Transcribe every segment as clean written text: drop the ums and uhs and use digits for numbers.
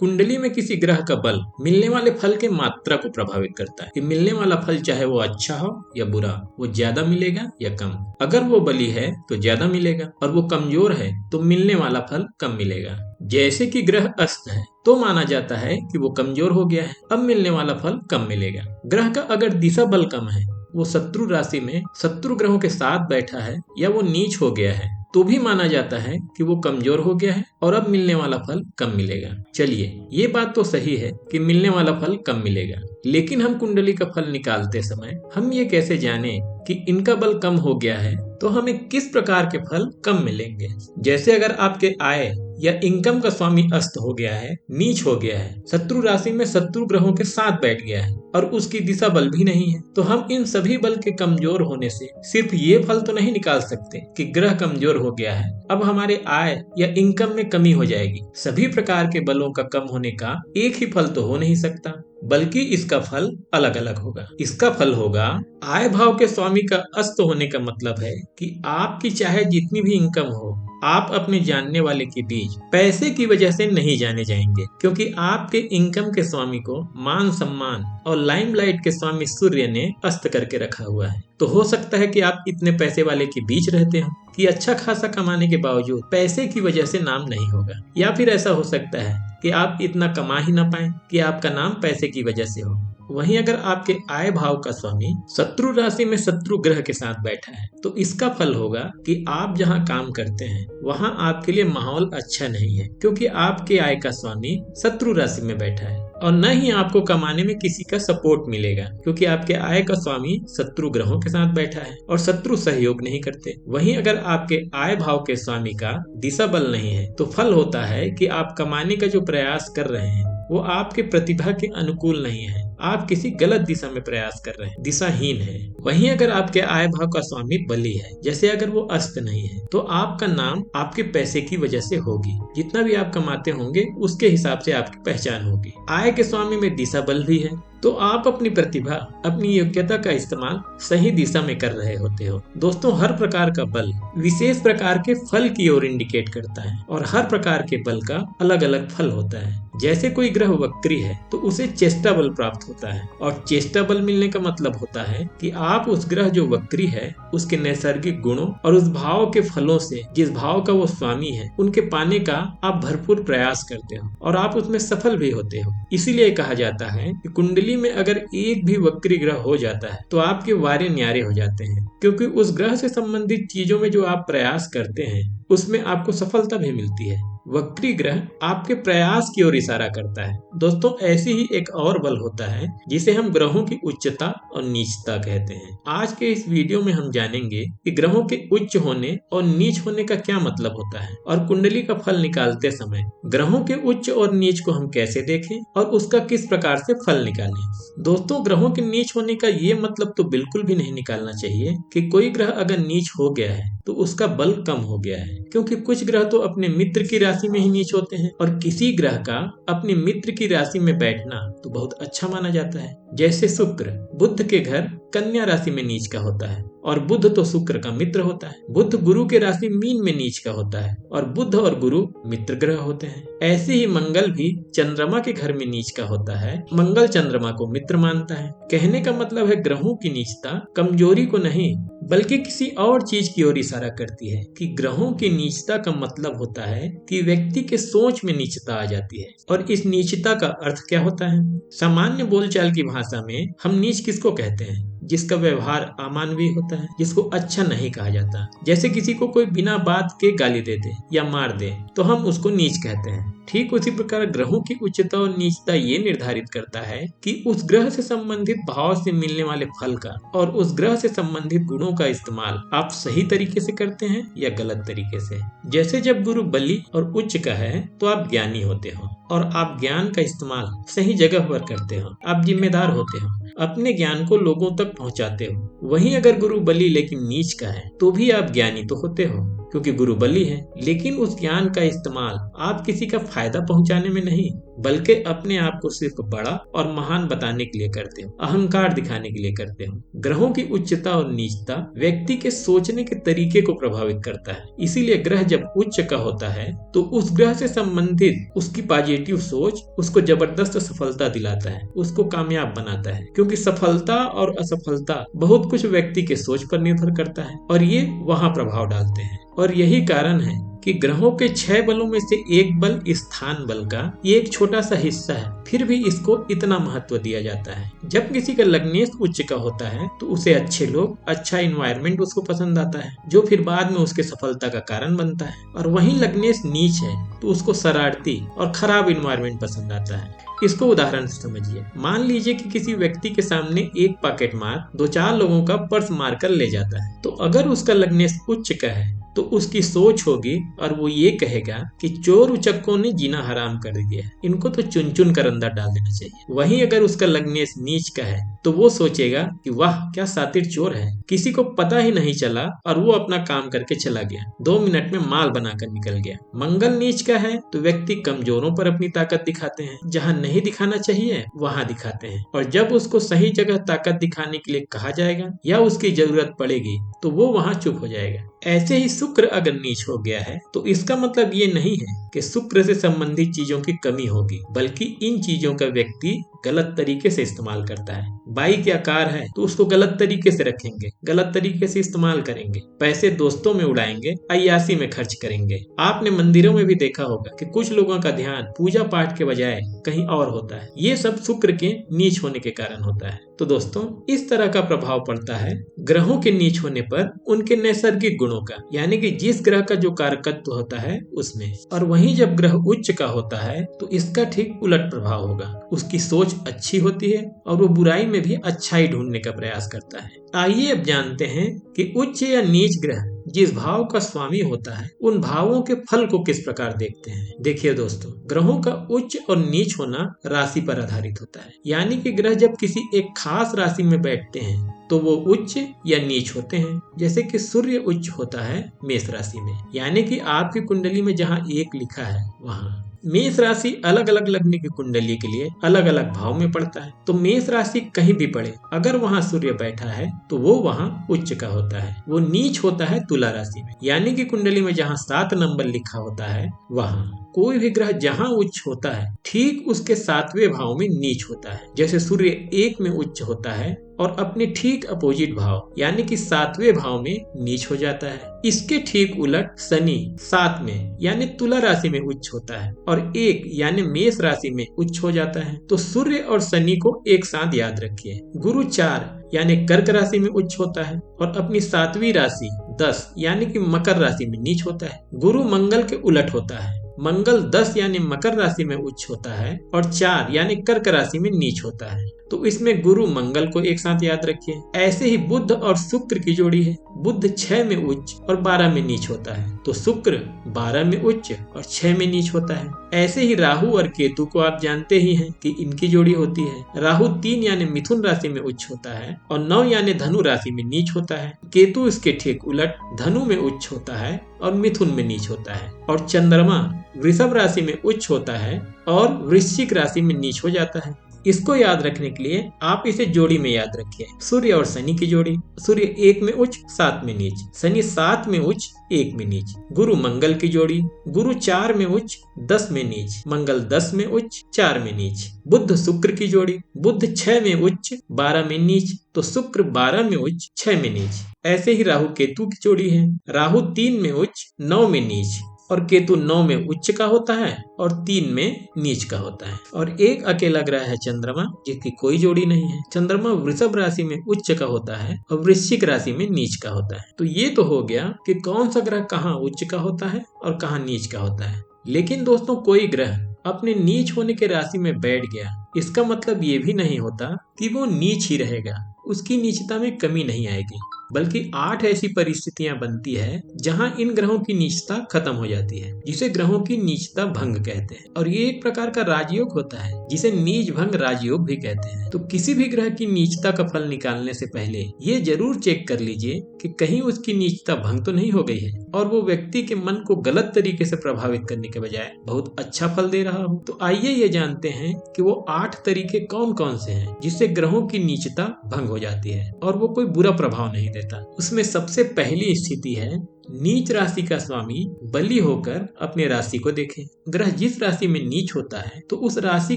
कुंडली में किसी ग्रह का बल मिलने वाले फल के मात्रा को प्रभावित करता है कि मिलने वाला फल चाहे वो अच्छा हो या बुरा, वो ज्यादा मिलेगा या कम। अगर वो बली है तो ज्यादा मिलेगा और वो कमजोर है तो मिलने वाला फल कम मिलेगा। जैसे कि ग्रह अस्त है तो माना जाता है कि वो कमजोर हो गया है, अब मिलने वाला फल कम मिलेगा। ग्रह का अगर दिशा बल कम है, वो शत्रु राशि में शत्रु ग्रहों के साथ बैठा है या वो नीच हो गया है, तो भी माना जाता है कि वो कमजोर हो गया है और अब मिलने वाला फल कम मिलेगा। चलिए, ये बात तो सही है कि मिलने वाला फल कम मिलेगा, लेकिन हम कुंडली का फल निकालते समय हम ये कैसे जाने कि इनका बल कम हो गया है तो हमें किस प्रकार के फल कम मिलेंगे। जैसे अगर आपके आय या इनकम का स्वामी अस्त हो गया है, नीच हो गया है, शत्रु राशि में शत्रु ग्रहों के साथ बैठ गया है और उसकी दिशा बल भी नहीं है, तो हम इन सभी बल के कमजोर होने से सिर्फ ये फल तो नहीं निकाल सकते कि ग्रह कमजोर हो गया है, अब हमारे आय या इनकम में कमी हो जाएगी। सभी प्रकार के बलों का कम होने का एक ही फल तो हो नहीं सकता, बल्कि इसका फल अलग अलग होगा। इसका फल होगा आय भाव के स्वामी का अस्त होने का मतलब है कि आपकी चाहे जितनी भी इनकम हो, आप अपने जानने वाले के बीच पैसे की वजह से नहीं जाने जाएंगे, क्योंकि आपके इनकम के स्वामी को मान सम्मान और लाइमलाइट के स्वामी सूर्य ने अस्त करके रखा हुआ है। तो हो सकता है कि आप इतने पैसे वाले के बीच रहते हो कि अच्छा खासा कमाने के बावजूद पैसे की वजह से नाम नहीं होगा, या फिर ऐसा हो सकता है कि आप इतना कमा ही ना पाए कि आपका नाम पैसे की वजह से हो। वहीं अगर आपके आय भाव का स्वामी शत्रु राशि में शत्रु ग्रह के साथ बैठा है तो इसका फल होगा कि आप जहां काम करते हैं वहां आपके लिए माहौल अच्छा नहीं है, क्योंकि आपके आय का स्वामी शत्रु राशि में बैठा है, और न ही आपको कमाने में किसी का सपोर्ट मिलेगा, क्योंकि आपके आय का स्वामी शत्रु ग्रहों के साथ बैठा है और शत्रु सहयोग नहीं करते। वहीं अगर आपके आय भाव के स्वामी का दिशा बल नहीं है तो फल होता है कि आप कमाने का जो प्रयास कर रहे हैं वो आपके प्रतिभा के अनुकूल नहीं है, आप किसी गलत दिशा में प्रयास कर रहे हैं, दिशाहीन है। वहीं अगर आपके आय भाव का स्वामी बली है, जैसे अगर वो अस्त नहीं है, तो आपका नाम आपके पैसे की वजह से होगी, जितना भी आप कमाते होंगे उसके हिसाब से आपकी पहचान होगी। आय के स्वामी में दिशा बल भी है, तो आप अपनी प्रतिभा, अपनी योग्यता का इस्तेमाल सही दिशा में कर रहे होते हो। दोस्तों, हर प्रकार का बल विशेष प्रकार के फल की ओर इंडिकेट करता है और हर प्रकार के बल का अलग अलग फल होता है। जैसे कोई ग्रह वक्री है तो उसे चेष्टा बल प्राप्त होता है, और चेष्टा बल मिलने का मतलब होता है कि आप उस ग्रह जो वक्री है उसके नैसर्गिक गुणों और उस भाव के फलों से, जिस भाव का वो स्वामी है, उनके पाने का आप भरपूर प्रयास करते हो और आप उसमें सफल भी होते हो। इसीलिए कहा जाता है कि कुंडली में अगर एक भी वक्री ग्रह हो जाता है तो आपके वारे न्यारे हो जाते हैं, क्योंकि उस ग्रह से संबंधित चीजों में जो आप प्रयास करते हैं उसमें आपको सफलता भी मिलती है। वक्री ग्रह आपके प्रयास की ओर इशारा करता है। दोस्तों, ऐसी ही एक और बल होता है जिसे हम ग्रहों की उच्चता और नीचता कहते हैं। आज के इस वीडियो में हम जानेंगे कि ग्रहों के उच्च होने और नीच होने का क्या मतलब होता है, और कुंडली का फल निकालते समय ग्रहों के उच्च और नीच को हम कैसे देखें और उसका किस प्रकार से फल निकालें। दोस्तों, ग्रहों के नीच होने का ये मतलब तो बिल्कुल भी नहीं निकालना चाहिए कि कोई ग्रह अगर नीच हो गया है तो उसका बल कम हो गया है, क्योंकि कुछ ग्रह तो अपने मित्र की राशि में ही नीच होते हैं और किसी ग्रह का अपने मित्र की राशि में बैठना तो बहुत अच्छा माना जाता है। जैसे शुक्र बुध के घर कन्या राशि में नीच का होता है और बुध तो शुक्र का मित्र होता है। बुध गुरु के राशि मीन में नीच का होता है और बुध और गुरु मित्र ग्रह होते हैं। ऐसे ही मंगल भी चंद्रमा के घर में नीच का होता है, मंगल चंद्रमा को मित्र मानता है। कहने का मतलब है ग्रहों की नीचता कमजोरी को नहीं बल्कि किसी और चीज की ओर इशारा करती है, कि ग्रहों की नीचता का मतलब होता है कि व्यक्ति के सोच में नीचता आ जाती है। और इस नीचता का अर्थ क्या होता है? सामान्य बोलचाल की भाषा में हम नीच किसको कहते हैं? जिसका व्यवहार अमानवीय होता है, जिसको अच्छा नहीं कहा जाता। जैसे किसी को कोई बिना बात के गाली दे दे या मार दे तो हम उसको नीच कहते हैं। ठीक उसी प्रकार ग्रहों की उच्चता और नीचता ये निर्धारित करता है कि उस ग्रह से संबंधित भाव से मिलने वाले फल का और उस ग्रह से संबंधित गुणों का इस्तेमाल आप सही तरीके से करते हैं या गलत तरीके से। जैसे जब गुरु बली और उच्च का है तो आप ज्ञानी होते हो और आप ज्ञान का इस्तेमाल सही जगह पर करते हो, आप जिम्मेदार होते हो, अपने ज्ञान को लोगों तक पहुंचाते हो। वहीं अगर गुरु बली लेकिन नीच का है तो भी आप ज्ञानी तो होते हो, क्योंकि गुरु बली है। लेकिन उस ज्ञान का इस्तेमाल आप किसी का फायदा पहुंचाने में नहीं, बल्कि अपने आप को सिर्फ बड़ा और महान बताने के लिए करते हो, अहंकार दिखाने के लिए करते हो। ग्रहों की उच्चता और नीचता व्यक्ति के सोचने के तरीके को प्रभावित करता है। इसीलिए ग्रह जब उच्च का होता है तो उस ग्रह से संबंधित उसकी पॉजिटिव सोच उसको जबरदस्त सफलता दिलाता है, उसको कामयाब बनाता है। क्योंकि सफलता और असफलता बहुत कुछ व्यक्ति के सोच पर निर्भर करता है और ये वहां प्रभाव डालते हैं। और यही कारण है कि ग्रहों के 6 बलों में से एक बल स्थान बल का ये एक छोटा सा हिस्सा है, फिर भी इसको इतना महत्व दिया जाता है। जब किसी का लग्नेश उच्च का होता है तो उसे अच्छे लोग, अच्छा इन्वायरमेंट उसको पसंद आता है, जो फिर बाद में उसके सफलता का कारण बनता है। और वहीं लग्नेश नीच है तो उसको शरारती और खराब इन्वायरमेंट पसंद आता है। इसको उदाहरण से समझिए। मान लीजिए कि किसी व्यक्ति के सामने एक पॉकेट मार 2-4 लोगों का पर्स मारकर ले जाता है, तो अगर उसका लग्नेश उच्च का है तो उसकी सोच होगी और वो ये कहेगा कि चोर उचक्कों ने जीना हराम कर दिया है, इनको तो चुन चुन कर अंदर डाल देना चाहिए। वहीं अगर उसका लग्नेश नीच का है तो वो सोचेगा कि वाह क्या शातिर चोर है, किसी को पता ही नहीं चला और वो अपना काम करके चला गया, 2 मिनट में माल बनाकर निकल गया। मंगल नीच का है तो व्यक्ति कमजोरों पर अपनी ताकत दिखाते हैं, जहाँ नहीं दिखाना चाहिए वहाँ दिखाते हैं, और जब उसको सही जगह ताकत दिखाने के लिए कहा जाएगा या उसकी जरूरत पड़ेगी तो वो वहाँ चुप हो जाएगा। ऐसे ही शुक्र अगर नीच हो गया है तो इसका मतलब ये नहीं है कि शुक्र से संबंधित चीजों की कमी होगी, बल्कि इन चीजों का व्यक्ति गलत तरीके से इस्तेमाल करता है। बाइक या कार है तो उसको गलत तरीके से रखेंगे, गलत तरीके से इस्तेमाल करेंगे, पैसे दोस्तों में उड़ाएंगे, अय्यासी में खर्च करेंगे। आपने मंदिरों में भी देखा होगा कि कुछ लोगों का ध्यान पूजा पाठ के बजाय कहीं और होता है। ये सब शुक्र के नीच होने के कारण होता है। तो दोस्तों, इस तरह का प्रभाव पड़ता है ग्रहों के नीच होने पर उनके नैसर्गिक गुणों का, यानी कि जिस ग्रह का जो कारकत्व होता है उसमें। और वहीं जब ग्रह उच्च का होता है तो इसका ठीक उलट प्रभाव होगा। उसकी सोच अच्छी होती है और वो बुराई में भी अच्छाई ढूंढने का प्रयास करता है। आइए अब जानते हैं कि उच्च या नीच ग्रह जिस भाव का स्वामी होता है उन भावों के फल को किस प्रकार देखते हैं। देखिए दोस्तों, ग्रहों का उच्च और नीच होना राशि पर आधारित होता है, यानी कि ग्रह जब किसी एक खास राशि में बैठते हैं तो वो उच्च या नीच होते हैं। जैसे कि सूर्य उच्च होता है मेष राशि में, यानी कि आपकी कुंडली में जहाँ 1 लिखा है वहाँ। मेष राशि अलग अलग लगने की कुंडली के लिए अलग अलग भाव में पड़ता है। तो मेष राशि कहीं भी पड़े, अगर वहाँ सूर्य बैठा है तो वो वहाँ उच्च का होता है। वो नीच होता है तुला राशि में, यानी कि कुंडली में जहाँ 7 नंबर लिखा होता है वहाँ। कोई भी ग्रह जहाँ उच्च होता है ठीक उसके 7वें भाव में नीच होता है। जैसे सूर्य 1 में उच्च होता है और अपने ठीक अपोजिट भाव यानी कि 7वें भाव में नीच हो जाता है। इसके ठीक उलट शनि 7 में यानी तुला राशि में उच्च होता है और 1 यानी मेष राशि में उच्च हो जाता है। तो सूर्य और शनि को एक साथ याद रखिए। गुरु 4 यानी कर्क राशि में उच्च होता है और अपनी 7वीं राशि 10 यानी कि मकर राशि में नीच होता है। गुरु मंगल के उलट होता है। मंगल 10 यानी मकर राशि में उच्च होता है और 4 यानी कर्क राशि में नीच होता है। तो इसमें गुरु मंगल को एक साथ याद रखिए। ऐसे ही बुध और शुक्र की जोड़ी है। बुध 6 में उच्च और 12 में नीच होता है, तो शुक्र 12 में उच्च और 6 में नीच होता है। ऐसे ही राहु और केतु को आप जानते ही हैं कि इनकी जोड़ी होती है। राहु 3 यानी मिथुन राशि में उच्च होता है और 9 यानी धनु राशि में नीच होता है। केतु इसके ठीक उलट धनु में उच्च होता है और मिथुन में नीच होता है। और चंद्रमा वृषभ राशि में उच्च होता है और वृश्चिक राशि में नीच हो जाता है। इसको याद रखने के लिए आप इसे जोड़ी में याद रखिए। सूर्य और शनि की जोड़ी। सूर्य 1 में उच्च 7 में नीच, शनि 7 में उच्च 1 में नीच। गुरु मंगल की जोड़ी। गुरु 4 में उच्च 10 में नीच, मंगल 10 में उच्च 4 में नीच। बुध शुक्र की जोड़ी। बुध 6 में उच्च 12 में नीच, तो शुक्र 12 में उच्च 6 में नीच। ऐसे ही राहु केतु की जोड़ी है। राहु 3 में उच्च 9 में नीच और केतु 9 में उच्च का होता है और 3 में नीच का होता है। और एक अकेला ग्रह है चंद्रमा, जिसकी कोई जोड़ी नहीं है। चंद्रमा वृषभ राशि में उच्च का होता है और वृश्चिक राशि में नीच का होता है। तो ये तो हो गया कि कौन सा ग्रह कहाँ उच्च का होता है और कहाँ नीच का होता है। लेकिन दोस्तों, कोई ग्रह अपने नीच होने के राशि में बैठ गया, इसका मतलब ये भी नहीं होता कि वो नीच ही रहेगा, उसकी नीचता में कमी नहीं आएगी। बल्कि 8 ऐसी परिस्थितियां बनती है जहां इन ग्रहों की नीचता खत्म हो जाती है, जिसे ग्रहों की नीचता भंग कहते हैं। और ये एक प्रकार का राजयोग होता है जिसे नीच भंग राजयोग भी कहते हैं। तो किसी भी ग्रह की नीचता का फल निकालने से पहले ये जरूर चेक कर लीजिए कि कहीं उसकी नीचता भंग तो नहीं हो गई है और वो व्यक्ति के मन को गलत तरीके से प्रभावित करने के बजाय बहुत अच्छा फल दे रहा हो। तो आइए ये जानते हैं कि वो 8 तरीके कौन कौन से हैं जिससे ग्रहों की नीचता भंग हो जाती है और वो कोई बुरा प्रभाव नहीं देता। उसमें सबसे पहली स्थिति है नीच राशि का स्वामी बली होकर अपने राशि को देखे। ग्रह जिस राशि में नीच होता है तो उस राशि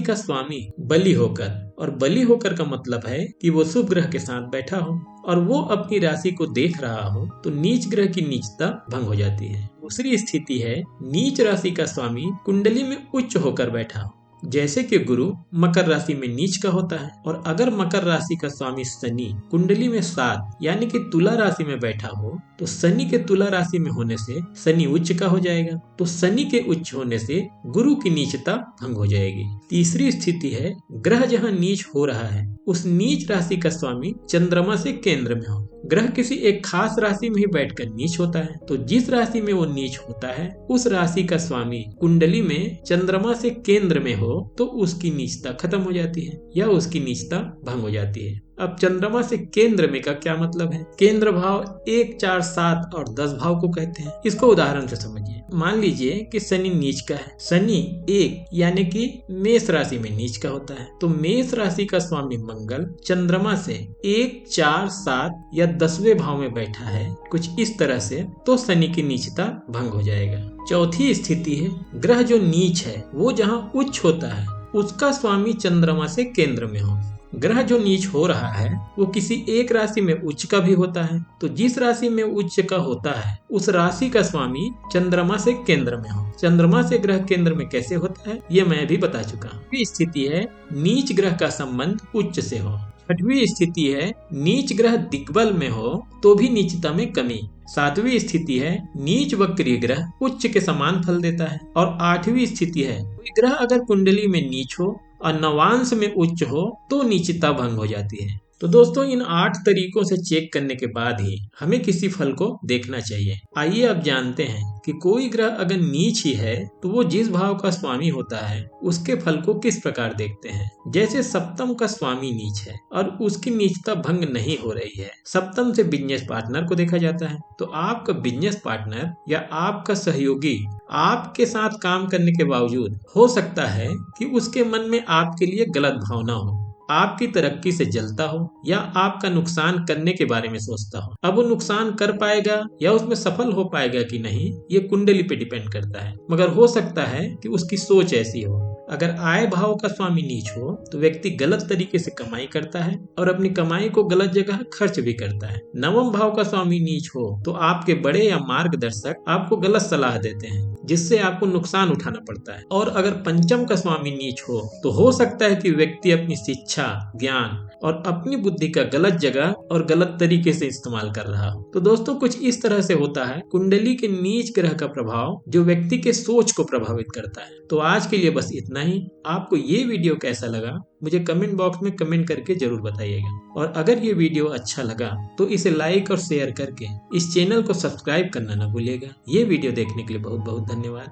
का स्वामी बली होकर, और बली होकर का मतलब है कि वो शुभ ग्रह के साथ बैठा हो और वो अपनी राशि को देख रहा हो, तो नीच ग्रह की नीचता भंग हो जाती है। दूसरी स्थिति है नीच राशि का स्वामी कुंडली में उच्च होकर बैठा हो, जैसे कि गुरु मकर राशि में नीच का होता है। और अगर मकर राशि का स्वामी शनि कुंडली में 7 यानी कि तुला राशि में बैठा हो, तो शनि के तुला राशि में होने से शनि उच्च का हो जाएगा। तो शनि के उच्च होने से गुरु की नीचता भंग हो जाएगी। तीसरी स्थिति है ग्रह जहां नीच हो रहा है उस नीच राशि का स्वामी चंद्रमा से केंद्र में हो। ग्रह किसी एक खास राशि में ही बैठकर नीच होता है, तो जिस राशि में वो नीच होता है उस राशि का स्वामी कुंडली में चंद्रमा से केंद्र में हो तो उसकी नीचता खत्म हो जाती है या उसकी नीचता भंग हो जाती है। अब चंद्रमा से केंद्र में का क्या मतलब है? केंद्र भाव 1, 4, 7 और 10 भाव को कहते हैं। इसको उदाहरण से समझिए। मान लीजिए कि शनि नीच का है। शनि 1 यानी कि मेष राशि में नीच का होता है, तो मेष राशि का स्वामी मंगल चंद्रमा से 1, 4, 7 या 10वें भाव में बैठा है कुछ इस तरह से, तो शनि की नीचता भंग हो जाएगा। चौथी स्थिति है ग्रह जो नीच है वो जहाँ उच्च होता है उसका स्वामी चंद्रमा से केंद्र में हो। ग्रह जो नीच हो रहा है वो किसी एक राशि में उच्च का भी होता है, तो जिस राशि में उच्च का होता है उस राशि का स्वामी चंद्रमा से केंद्र में हो। चंद्रमा से ग्रह केंद्र में कैसे होता है ये मैं भी बता चुका हूँ। स्थिति है नीच ग्रह का संबंध उच्च से हो। छठवीं स्थिति है नीच ग्रह दिग्बल में हो तो भी नीचता में कमी। सातवीं स्थिति है नीच वक्री ग्रह उच्च के समान फल देता है। और आठवीं स्थिति है कोई ग्रह अगर कुंडली में नीच हो और नवांश में उच्च हो तो नीचता भंग हो जाती है। तो दोस्तों इन 8 तरीकों से चेक करने के बाद ही हमें किसी फल को देखना चाहिए। आइए अब जानते हैं कि कोई ग्रह अगर नीच ही है तो वो जिस भाव का स्वामी होता है उसके फल को किस प्रकार देखते हैं। जैसे सप्तम का स्वामी नीच है और उसकी नीचता भंग नहीं हो रही है, सप्तम से बिजनेस पार्टनर को देखा जाता है, तो आपका बिजनेस पार्टनर या आपका सहयोगी आपके साथ काम करने के बावजूद हो सकता है कि उसके मन में आपके लिए गलत भावना हो, आपकी तरक्की से जलता हो या आपका नुकसान करने के बारे में सोचता हो। अब वो नुकसान कर पाएगा या उसमें सफल हो पाएगा कि नहीं ये कुंडली पे डिपेंड करता है, मगर हो सकता है कि उसकी सोच ऐसी हो। अगर आय भाव का स्वामी नीच हो तो व्यक्ति गलत तरीके से कमाई करता है और अपनी कमाई को गलत जगह खर्च भी करता है। नवम भाव का स्वामी नीच हो तो आपके बड़े या मार्गदर्शक आपको गलत सलाह देते हैं जिससे आपको नुकसान उठाना पड़ता है। और अगर पंचम का स्वामी नीच हो तो सकता है कि व्यक्ति अपनी शिक्षा, ज्ञान और अपनी बुद्धि का गलत जगह और गलत तरीके से इस्तेमाल कर रहा हो। तो दोस्तों कुछ इस तरह से होता है कुंडली के नीच ग्रह का प्रभाव जो व्यक्ति के सोच को प्रभावित करता है। तो आज के लिए बस इतना ही। आपको ये वीडियो कैसा लगा मुझे कमेंट बॉक्स में कमेंट करके जरूर बताइएगा, और अगर ये वीडियो अच्छा लगा तो इसे लाइक और शेयर करके इस चैनल को सब्सक्राइब करना ना भूलिएगा। ये वीडियो देखने के लिए बहुत बहुत धन्यवाद।